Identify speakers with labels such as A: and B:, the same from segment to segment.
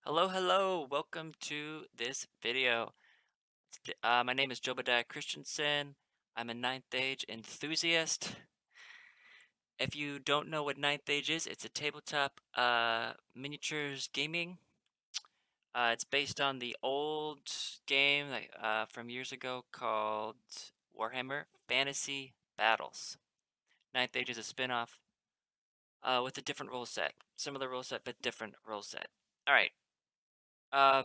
A: Hello, hello. Welcome to this video. My name is Jobadiah Christensen. I'm a ninth age enthusiast. If you don't know what ninth age is, it's a tabletop miniatures gaming. It's based on the old game from years ago called Warhammer Fantasy Battles. Ninth age is a spin-off with a different rule set. Similar rule set, but different rule set. All right.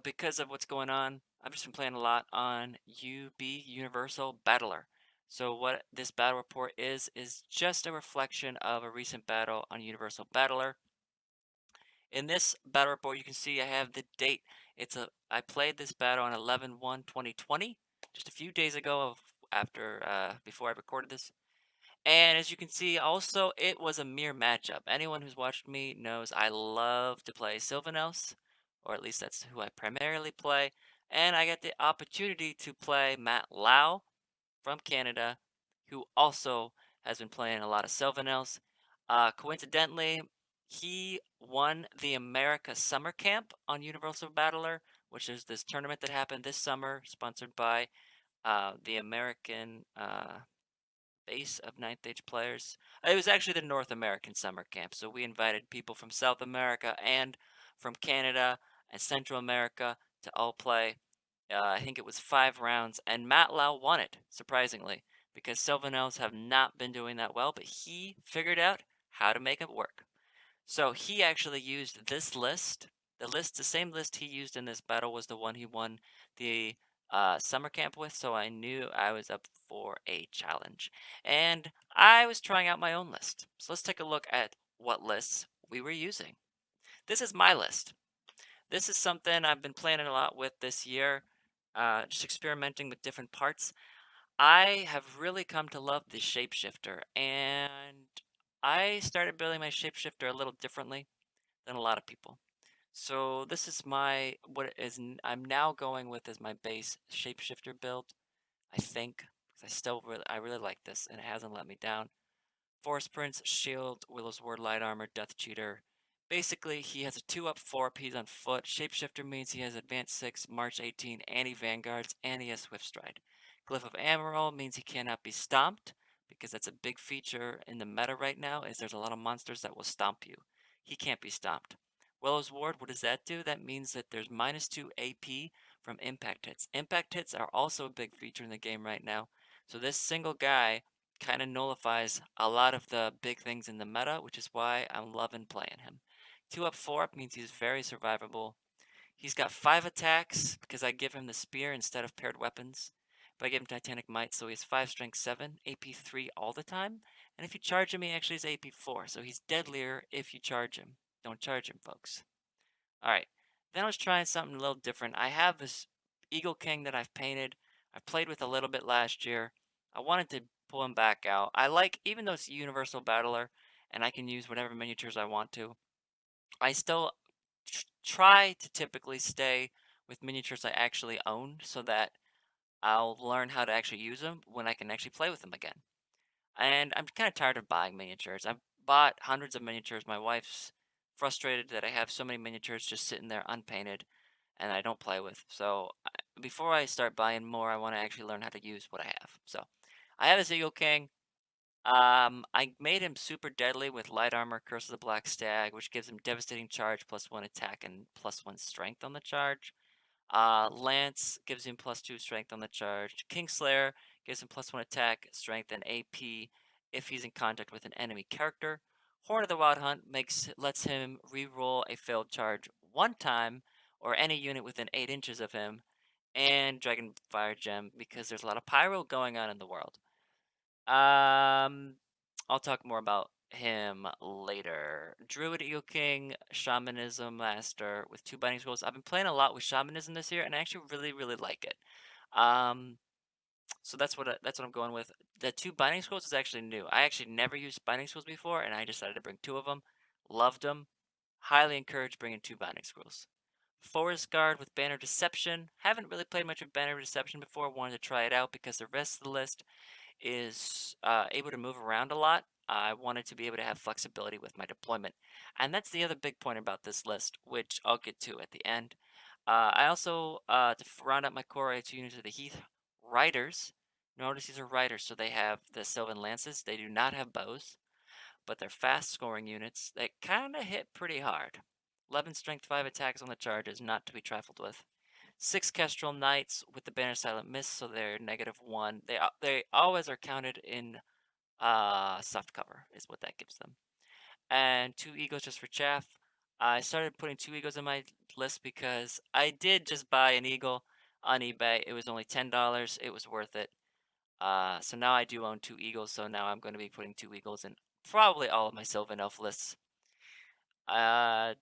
A: Because of what's going on, I've just been playing a lot on UB Universal Battler. So what this battle report is just a reflection of a recent battle on Universal Battler. In this battle report, you can see I have the date. I played this battle on 11/1/2020, just a few days ago before I recorded this. And as you can see, also, it was a mere matchup. Anyone who's watched me knows I love to play Sylvanels, or at least that's who I primarily play. And I got the opportunity to play Matt Lau from Canada, who also has been playing a lot of Sylvanels. Coincidentally, he won the America Summer Camp on Universal Battler, which is this tournament that happened this summer, sponsored by the American base of ninth age players. It was actually the North American summer camp, so we invited people from South America and from Canada and Central America to all play. I think it was 5 rounds, and Matt Lau won it, surprisingly, because Sylvanels have not been doing that well, but he figured out how to make it work. So he actually used this list. The same list he used in this battle was the one he won the summer camp with. So I knew I was up for a challenge, and I was trying out my own list. So let's take a look at what lists we were using. This is my list. This is something I've been planning a lot with this year, just experimenting with different parts. I have really come to love the shapeshifter, and I started building my shapeshifter a little differently than a lot of people. So this is I'm now going with as my base shapeshifter build. I think 'cause I really like this and it hasn't let me down. Forest Prince, Shield, Willow's Ward, Light Armor, Death Cheater. Basically, he has a 2 up 4 up. He's on foot. Shapeshifter means he has Advance 6, March 18, and he Vanguards, and he has Swift Stride. Glyph of Amaral means he cannot be stomped, because that's a big feature in the meta right now, is there's a lot of monsters that will stomp you. He can't be stomped. Willow's Ward, what does that do? That means that there's -2 AP from impact hits. Impact hits are also a big feature in the game right now. So this single guy kind of nullifies a lot of the big things in the meta, which is why I'm loving playing him. 2 up 4 up means he's very survivable. He's got 5 attacks because I give him the spear instead of paired weapons. But I give him Titanic Might, so he has 5 strength 7, AP 3 all the time. And if you charge him, he actually has AP 4, so he's deadlier if you charge him. Don't charge him, folks. Alright, then I was trying something a little different. I have this Eagle King that I've painted. I played with a little bit last year. I wanted to pull him back out. Even though it's a Universal Battler, and I can use whatever miniatures I want to, I still try to typically stay with miniatures I actually own so that I'll learn how to actually use them when I can actually play with them again. And I'm kind of tired of buying miniatures. I've bought hundreds of miniatures. My wife's frustrated that I have so many miniatures just sitting there unpainted and I don't play with. So before I start buying more, I want to actually learn how to use what I have. So I have this Eagle King. I made him super deadly with light armor, Curse of the Black Stag, which gives him devastating charge, +1 attack, and +1 strength on the charge. Lance gives him +2 strength on the charge. Kingslayer gives him +1 attack, strength, and AP if he's in contact with an enemy character. Horn of the Wild Hunt lets him re-roll a failed charge 1 time, or any unit within 8 inches of him. And Dragon Fire Gem because there's a lot of pyro going on in the world. Um, I'll talk more about him later. Druid Eel King, Shamanism Master with 2 Binding Scrolls. I've been playing a lot with Shamanism this year, and I actually really, really like it. Um, so that's what I'm going with. The 2 Binding Scrolls is actually new. I actually never used Binding Scrolls before, and I decided to bring 2 of them. Loved them. Highly encourage bringing 2 Binding Scrolls. Forest Guard with Banner Deception. Haven't really played much with Banner Deception before. Wanted to try it out because the rest of the list is able to move around a lot. I wanted to be able to have flexibility with my deployment. And that's the other big point about this list, which I'll get to at the end. I also, round out my core, I had 2 units of the Heath Riders. Notice these are riders, so they have the Sylvan Lances. They do not have bows, but they're fast scoring units that kind of hit pretty hard. 11 strength, 5 attacks on the charges, not to be trifled with. 6 Kestrel Knights with the Banner Silent Mist, so they're -1. They always are counted in soft cover, is what that gives them. And 2 Eagles just for chaff. I started putting 2 Eagles in my list because I did just buy an Eagle on eBay. It was only $10. It was worth it. So now I do own 2 Eagles, so now I'm going to be putting 2 Eagles in probably all of my Sylvan Elf lists. Uh,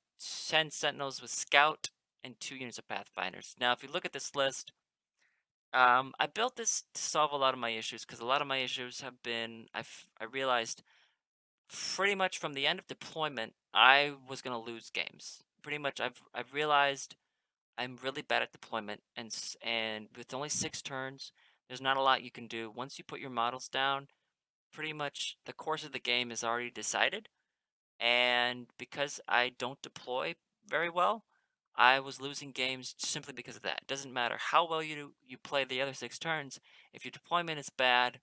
A: 10 Sentinels with Scout and 2 units of Pathfinders. Now, if you look at this list, I built this to solve a lot of my issues because a lot of my issues have been I realized pretty much from the end of deployment I was gonna lose games. Pretty much I've realized I'm really bad at deployment and with only 6 turns, there's not a lot you can do. Once you put your models down, pretty much the course of the game is already decided. And because I don't deploy very well, I was losing games simply because of that. It doesn't matter how well you play the other 6 turns. If your deployment is bad,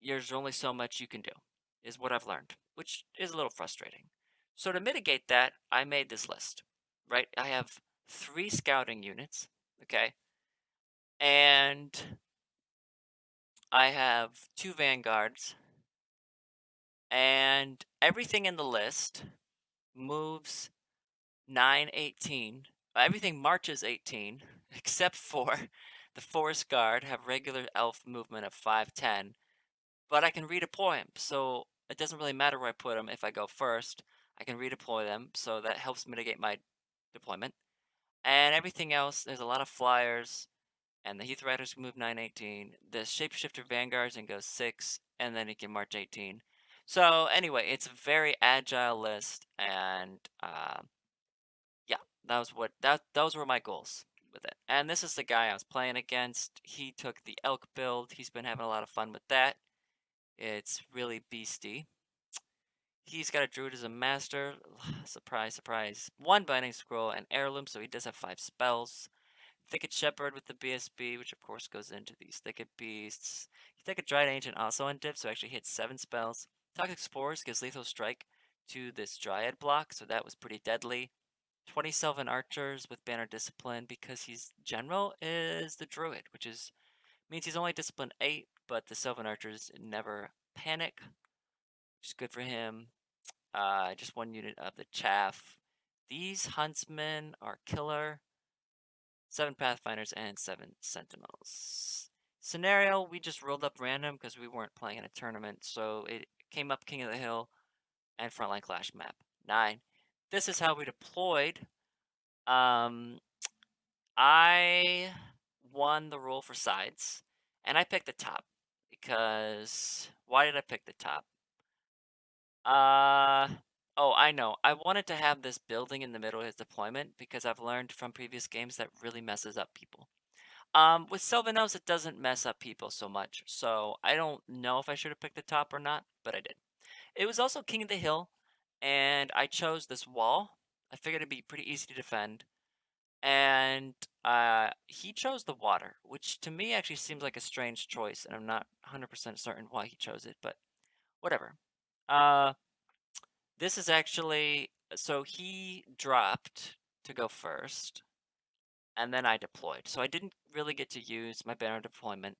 A: there's only so much you can do, is what I've learned, which is a little frustrating. So to mitigate that, I made this list, right? I have 3 scouting units, okay? And I have 2 vanguards, and everything in the list moves 9, 18. Everything marches 18, except for the Forest Guard have regular elf movement of 5, 10. But I can redeploy them, so it doesn't really matter where I put them. If I go first, I can redeploy them, so that helps mitigate my deployment. And everything else, there's a lot of flyers, and the Heath Riders can move 9, 18. The Shapeshifter Vanguards can go 6, and then it can march 18. So anyway, it's a very agile list, and yeah, those were my goals with it. And this is the guy I was playing against. He took the elk build. He's been having a lot of fun with that. It's really beastie. He's got a druid as a master. Surprise, surprise. 1 binding scroll and heirloom, so he does have 5 spells. Thicket Shepherd with the BSB, which of course goes into these Thicket Beasts. You take a Dried Ancient also on dip, so actually hits 7 spells. Toxic Spores gives lethal strike to this Dryad block, so that was pretty deadly. 20 Sylvan Archers with Banner Discipline because he's general is the Druid, which is means he's only discipline 8, but the Sylvan Archers never panic, which is good for him. Just 1 unit of the Chaff. These Huntsmen are killer. 7 Pathfinders and 7 Sentinels. Scenario, we just rolled up random because we weren't playing in a tournament, so it came up King of the Hill and Frontline Clash map. 9. This is how we deployed. Um, I won the roll for sides, and I picked the top because why did I pick the top? Uh, oh, I know. I wanted to have this building in the middle of his deployment because I've learned from previous games that really messes up people. With Sylvanos, it doesn't mess up people so much, so I don't know if I should have picked the top or not, but I did. It was also King of the Hill, and I chose this wall. I figured it'd be pretty easy to defend. And he chose the water, which to me actually seems like a strange choice, and I'm not 100% certain why he chose it, but whatever. Uh, this is actually so he dropped to go first, and then I deployed. So I didn't really get to use my banner deployment,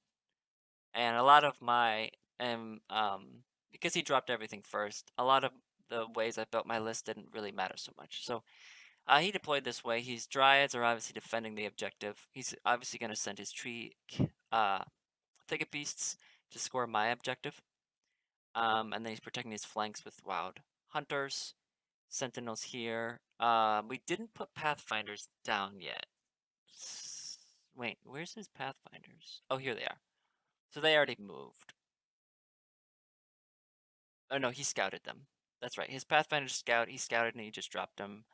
A: and a lot of my because he dropped everything first, a lot of the ways I built my list didn't really matter so much. So he deployed this way. His Dryads are obviously defending the objective. He's obviously going to send his Thicket Beasts to score my objective. And then he's protecting his flanks with Wild Hunters. Sentinels here. We didn't put Pathfinders down yet. Wait, where's his Pathfinders? Oh, here they are. So they already moved. Oh no, he scouted them. That's right. His Pathfinder scout, he scouted and he just dropped them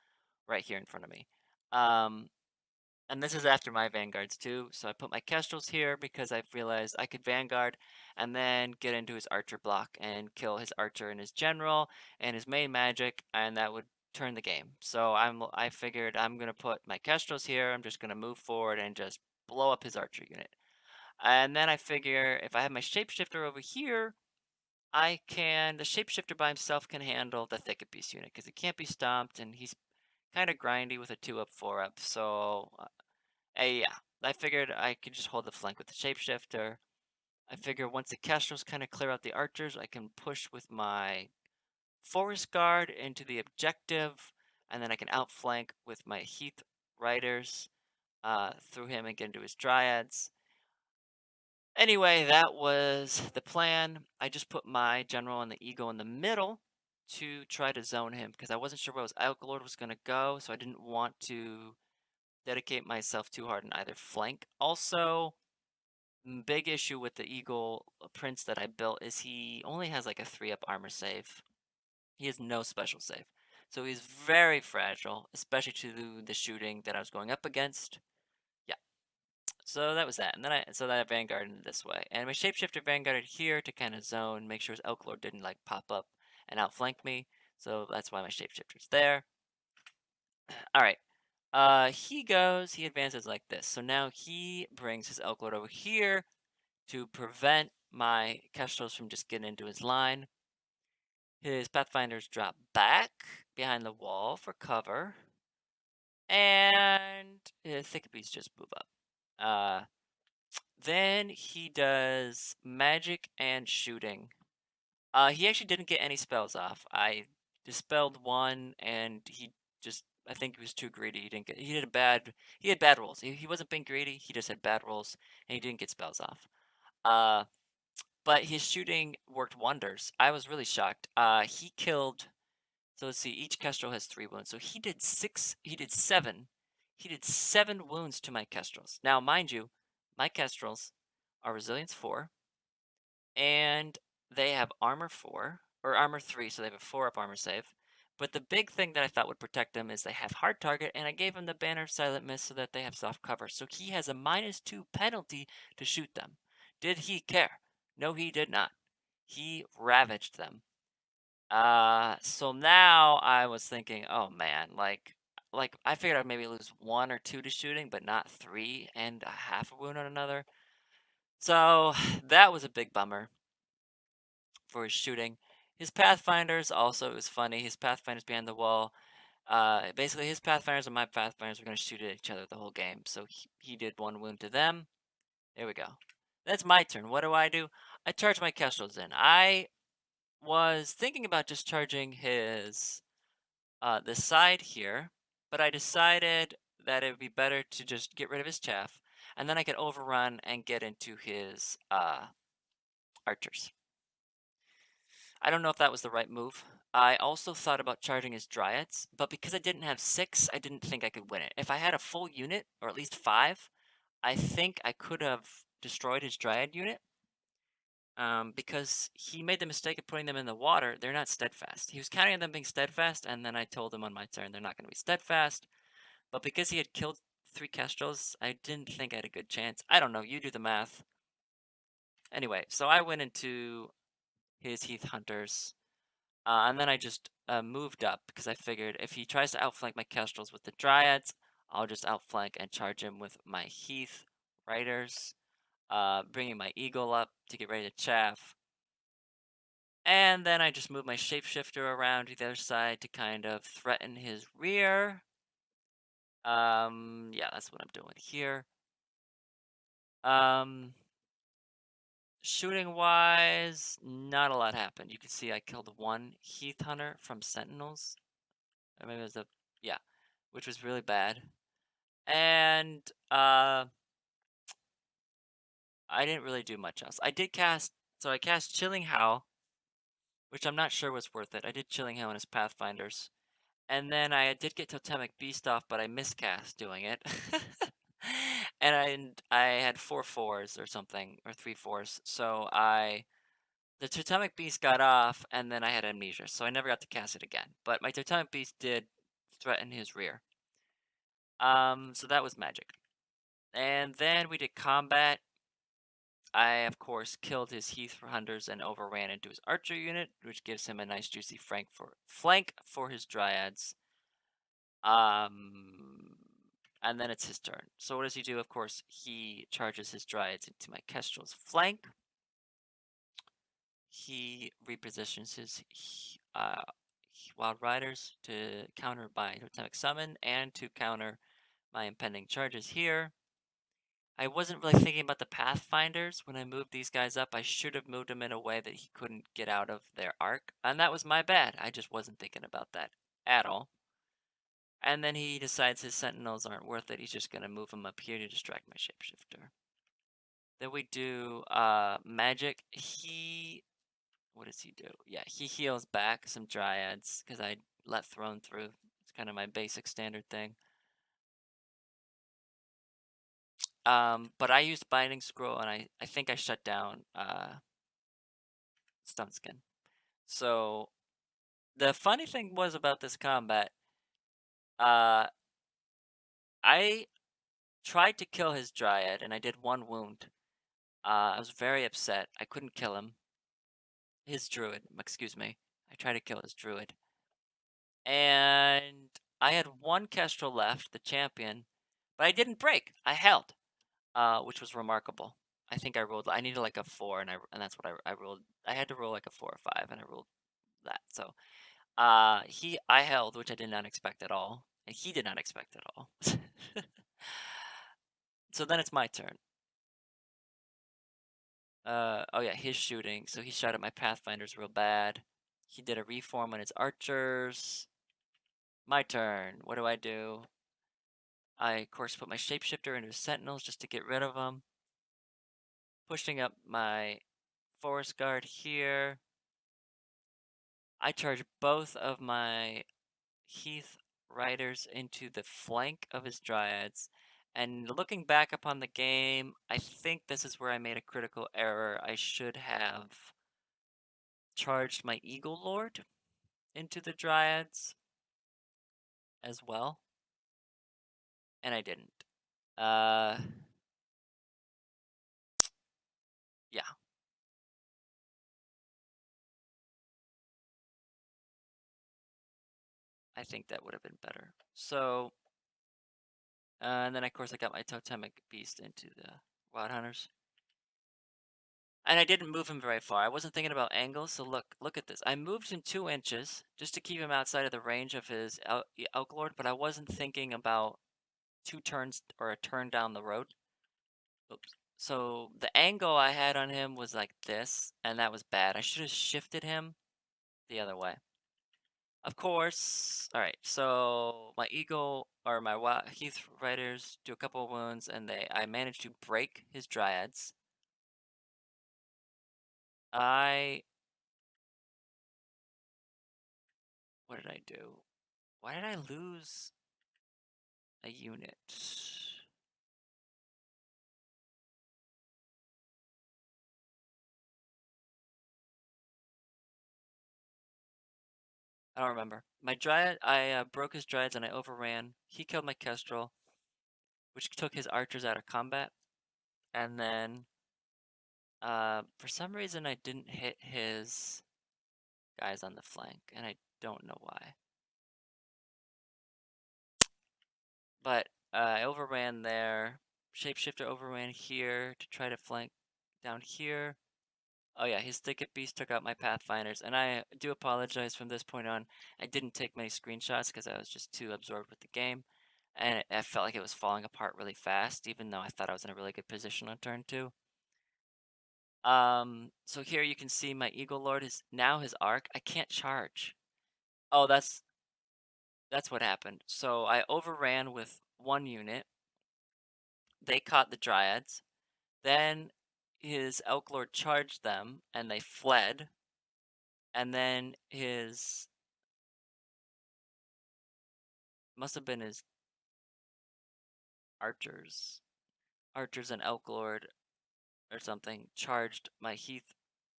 A: right here in front of me. Um, And this is after my vanguards too. So I put my kestrels here because I've realized I could vanguard and then get into his archer block and kill his archer and his general and his main magic, and that would turn the game. So I figured I'm gonna put my kestrels here. I'm just gonna move forward and just blow up his archer unit. And then I figure if I have my shapeshifter over here, the shapeshifter by himself can handle the thicket beast unit because it can't be stomped and he's kind of grindy with a 2-up, 4-up. So yeah, I figured I could just hold the flank with the shapeshifter. I figure once the kestrels kind of clear out the archers, I can push with my forest guard into the objective, and then I can outflank with my Heath riders through him and get into his dryads. Anyway, that was the plan. I just put my general and the eagle in the middle to try to zone him because I wasn't sure where his Lord was going to go, so I didn't want to dedicate myself too hard in either flank. Also, big issue with the eagle prince that I built is he only has like a 3-up armor save. He has no special save. So he's very fragile, especially to the shooting that I was going up against. Yeah. So that was that. And then I vanguarded this way. And my shapeshifter vanguarded here to kind of zone, make sure his Elk Lord didn't like pop up and outflank me. So that's why my shapeshifter's there. Alright. He advances like this. So now he brings his Elk Lord over here to prevent my kestrels from just getting into his line. His pathfinders drop back behind the wall for cover. And his thicket beasts just move up. Then he does magic and shooting. He actually didn't get any spells off. I dispelled one, and I think he was too greedy. He had bad rolls. He wasn't being greedy. He just had bad rolls, and he didn't get spells off. Uh, but his shooting worked wonders. I was really shocked. He killed. So let's see. Each kestrel has 3 wounds. So he did 6. He did 7. He did 7 wounds to my kestrels. Now, mind you, my kestrels are resilience 4, and they have armor 4 or armor 3, so they have a 4-up armor save. But the big thing that I thought would protect them is they have hard target, and I gave him the banner of silent miss so that they have soft cover. So he has a -2 penalty to shoot them. Did he care? No, he did not. He ravaged them. So now I was thinking, oh man, like I figured I'd maybe lose 1 or 2 to shooting, but not 3 and a half a wound on another. So that was a big bummer for his shooting. His Pathfinders also was funny. His Pathfinders behind the wall. Basically his Pathfinders and my Pathfinders were gonna shoot at each other the whole game. So he did 1 wound to them. There we go. That's my turn. What do? I charge my Kestrels in. I was thinking about just charging his the side here, but I decided that it would be better to just get rid of his chaff, and then I could overrun and get into his archers. I don't know if that was the right move. I also thought about charging his dryads, but because I didn't have 6, I didn't think I could win it. If I had a full unit, or at least 5, I think I could have destroyed his dryad unit. Because he made the mistake of putting them in the water, they're not steadfast. He was counting on them being steadfast, and then I told him on my turn they're not going to be steadfast. But because he had killed 3 kestrels, I didn't think I had a good chance. I don't know, you do the math. Anyway, so I went into his Heath Hunters, and then I just moved up because I figured if he tries to outflank my kestrels with the dryads, I'll just outflank and charge him with my Heath Riders, bringing my eagle up to get ready to chaff. And then I just move my shapeshifter around to the other side to kind of threaten his rear. Yeah, that's what I'm doing here. Shooting wise, not a lot happened. You can see I killed 1 Heath Hunter from Sentinels. Or maybe it was yeah, which was really bad. And I didn't really do much else. I cast Chilling Howl, which I'm not sure was worth it. I did Chilling Howl in his Pathfinders. And then I did get Totemic Beast off, but I miscast doing it. And I had 4 4s or something, or 3 4s. So the Totemic Beast got off, and then I had Amnesia, so I never got to cast it again. But my Totemic Beast did threaten his rear. So that was magic. And then we did combat. I, of course, killed his Heath Hunters and overran into his archer unit, which gives him a nice juicy flank for his dryads. Um, and then it's his turn. So what does he do? Of course, he charges his dryads into my Kestrel's flank. He repositions his Wild Riders to counter my Totemic Summon and to counter my impending charges here. I wasn't really thinking about the Pathfinders when I moved these guys up. I should have moved them in a way that he couldn't get out of their arc, and that was my bad. I just wasn't thinking about that at all. And then he decides his Sentinels aren't worth it. He's just going to move them up here to distract my Shapeshifter. Then we do Magic. What does he do? Yeah, he heals back some Dryads because I let Throne through. It's kind of my basic standard thing. But I used Binding Scroll, and I think I shut down Skin. So the funny thing was about this combat, I tried to kill his Dryad, and I did 1 wound. I was very upset. I couldn't kill him. His Druid, excuse me. I tried to kill his Druid. And I had 1 Kestrel left, the champion, but I didn't break. I held, which was remarkable. I think I needed like a 4, and that's what I rolled. I had to roll like a 4 or 5, and I rolled that. So I held, which I did not expect at all, and he did not expect at all. So then it's my turn. Oh yeah, his shooting. So he shot at my Pathfinders real bad. He did a reform on his archers. My turn. What do? I, of course, put my Shapeshifter into his Sentinels just to get rid of them. Pushing up my Forest Guard here. I charge both of my Heath Riders into the flank of his Dryads. And looking back upon the game, I think this is where I made a critical error. I should have charged my Eagle Lord into the Dryads as well. And I didn't. Yeah. I think that would have been better. So, and then of course I got my Totemic Beast into the Wild Hunters. And I didn't move him very far. I wasn't thinking about angles, so look at this. I moved him 2 inches just to keep him outside of the range of his Elk Lord, but I wasn't thinking about 2 turns or a turn down the road. Oops. So the angle I had on him was like this, and that was bad. I should have shifted him the other way. Of course. All right. So my Eagle or my Heath Riders do a couple of wounds, and I managed to break his Dryads. What did I do? Why did I lose a unit? I don't remember. My Dryad, I broke his Dryads and I overran. He killed my Kestrel, which took his archers out of combat. And then, for some reason, I didn't hit his guys on the flank, and I don't know why. But I overran there. Shapeshifter overran here to try to flank down here. Oh yeah, his Thicket Beast took out my Pathfinders, and I do apologize from this point on. I didn't take many screenshots because I was just too absorbed with the game, and I felt like it was falling apart really fast, even though I thought I was in a really good position on turn 2. So here you can see my Eagle Lord is now his arc. I can't charge. Oh, that's what happened. So I overran with 1 unit. They caught the Dryads. Then his Elk Lord charged them, and they fled. And then his must have been his archers and Elk Lord or something charged my Heath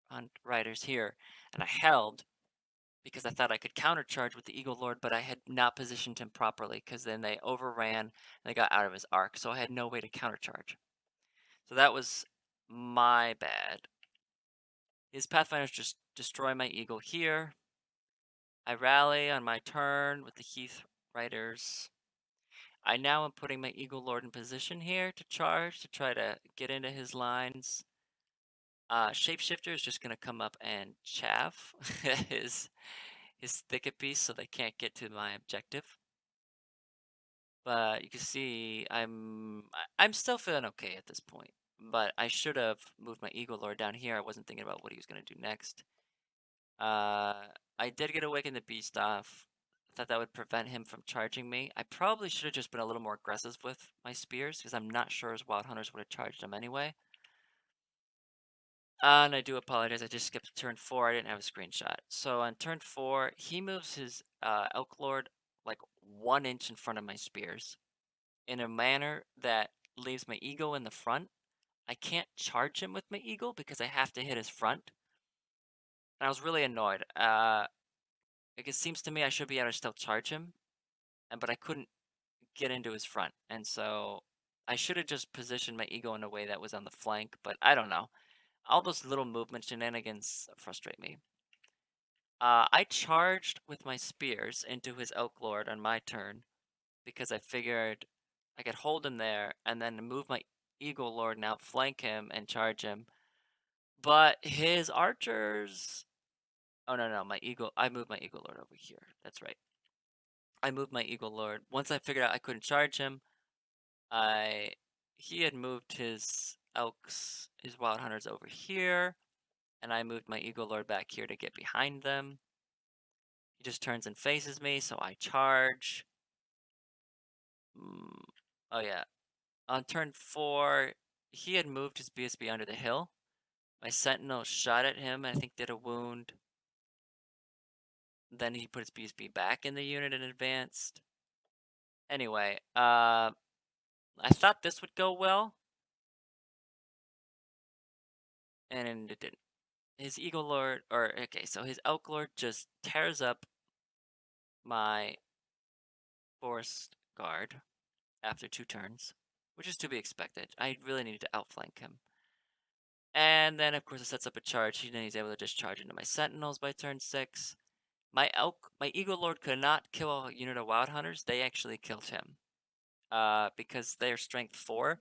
A: Hunt Riders here, and I held. because I thought I could countercharge with the Eagle Lord, but I had not positioned him properly because then they overran and they got out of his arc, so I had no way to countercharge. So that was my bad. His Pathfinders just destroy my Eagle here. I rally on my turn with the Heath Riders. I now am putting my Eagle Lord in position here to charge to try to get into his lines. Shapeshifter is just gonna come up and chaff his thicket piece so they can't get to my objective. But you can see I'm still feeling okay at this point. But I should have moved my Eagle Lord down here. I wasn't thinking about what he was gonna do next. I did get Awaken the Beast off. I thought that would prevent him from charging me. I probably should have just been a little more aggressive with my spears because I'm not sure his Wild Hunters would have charged him anyway. And I do apologize, I just skipped turn 4, I didn't have a screenshot. So on turn 4, he moves his Elk Lord like 1 inch in front of my spears in a manner that leaves my Eagle in the front. I can't charge him with my Eagle because I have to hit his front. And I was really annoyed. Like it seems to me I should be able to still charge him, but I couldn't get into his front. And so I should have just positioned my Eagle in a way that was on the flank, but I don't know. All those little movement shenanigans frustrate me. I charged with my spears into his Elk Lord on my turn because I figured I could hold him there and then move my Eagle Lord and outflank him and charge him. But his archers. Oh, no, no, I moved my Eagle Lord over here. That's right. I moved my Eagle Lord. Once I figured out I couldn't charge him, he had moved his his Wild Hunters over here, and I moved my Eagle Lord back here to get behind them. He just turns and faces me, so I charge. Oh yeah. On turn 4, he had moved his BSB under the hill. My Sentinel shot at him, I think did a wound. Then he put his BSB back in the unit and advanced. Anyway, I thought this would go well, and it didn't. His Eagle Lord, okay, so his Elk Lord just tears up my Forest Guard after 2 turns, which is to be expected. I really needed to outflank him. And then, of course, it sets up a charge. He's able to just charge into my Sentinels by turn 6. My Eagle Lord could not kill a unit of Wild Hunters. They actually killed him. Because they're strength 4,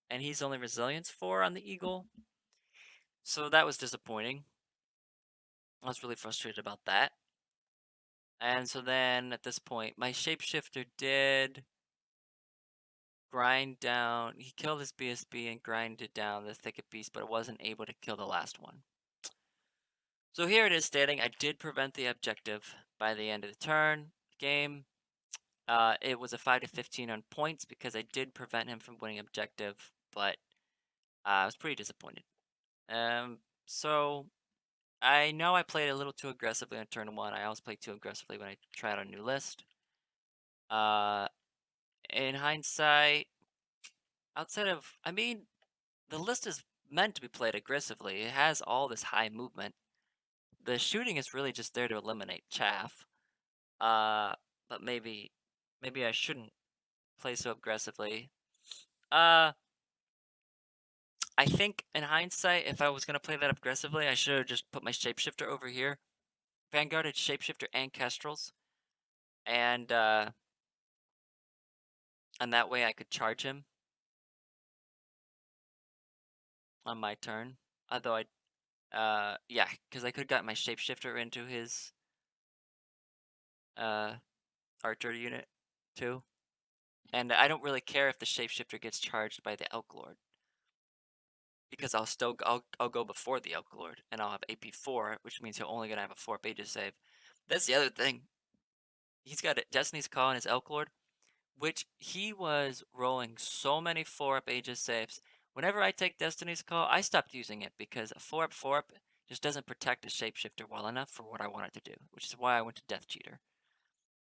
A: and he's only resilience 4 on the Eagle. So that was disappointing. I was really frustrated about that. And so then, at this point, my Shapeshifter did grind down. He killed his BSB and grinded down the Thicket Beast, but wasn't able to kill the last one. So here it is stating I did prevent the objective by the end of the turn game. It was a 5 to 15 on points because I did prevent him from winning objective, but I was pretty disappointed. So I know I played a little too aggressively on turn 1. I always play too aggressively when I try out a new list. In hindsight, I mean, the list is meant to be played aggressively. It has all this high movement. The shooting is really just there to eliminate chaff. But maybe I shouldn't play so aggressively. I think in hindsight, if I was gonna play that aggressively, I should have just put my Shapeshifter over here. Vanguarded Shapeshifter and Kestrels. And that way I could charge him on my turn. Although yeah, because I could have got my Shapeshifter into his archer unit too. And I don't really care if the Shapeshifter gets charged by the Elk Lord. Because I'll go before the Elk Lord, and I'll have AP4, which means he'll only gonna have a 4 pages save. That's the other thing. He's got a Destiny's Call on his Elk Lord, which he was rolling so many 4-up Aegis saves. Whenever I take Destiny's Call, I stopped using it because a 4-up just doesn't protect a Shapeshifter well enough for what I want it to do, which is why I went to Death Cheater.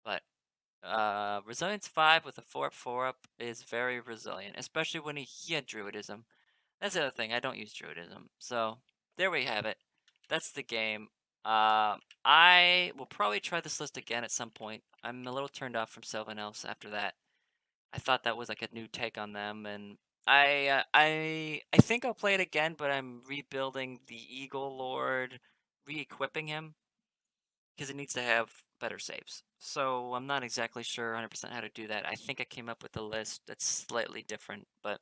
A: But Resilience 5 with a 4-up is very resilient, especially when he had Druidism. That's the other thing, I don't use Druidism. So, there we have it. That's the game. Uh, I will probably try this list again at some point. I'm a little turned off from Sylvan after that. I thought that was like a new take on them, and I think I'll play it again, but I'm rebuilding the Eagle Lord, re-equipping him because it needs to have better saves. So I'm not exactly sure 100% how to do that. I think I came up with a list that's slightly different, but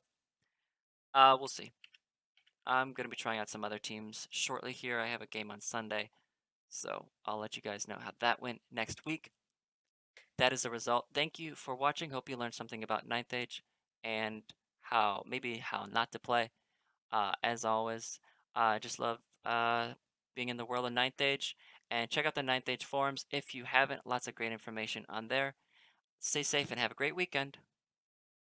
A: we'll see. I'm gonna be trying out some other teams shortly here. I have a game on Sunday, so I'll let you guys know how that went next week. That is the result. Thank you for watching. Hope you learned something about Ninth Age and maybe how not to play. As always, I just love being in the world of Ninth Age. And check out the Ninth Age forums if you haven't. Lots of great information on there. Stay safe and have a great weekend.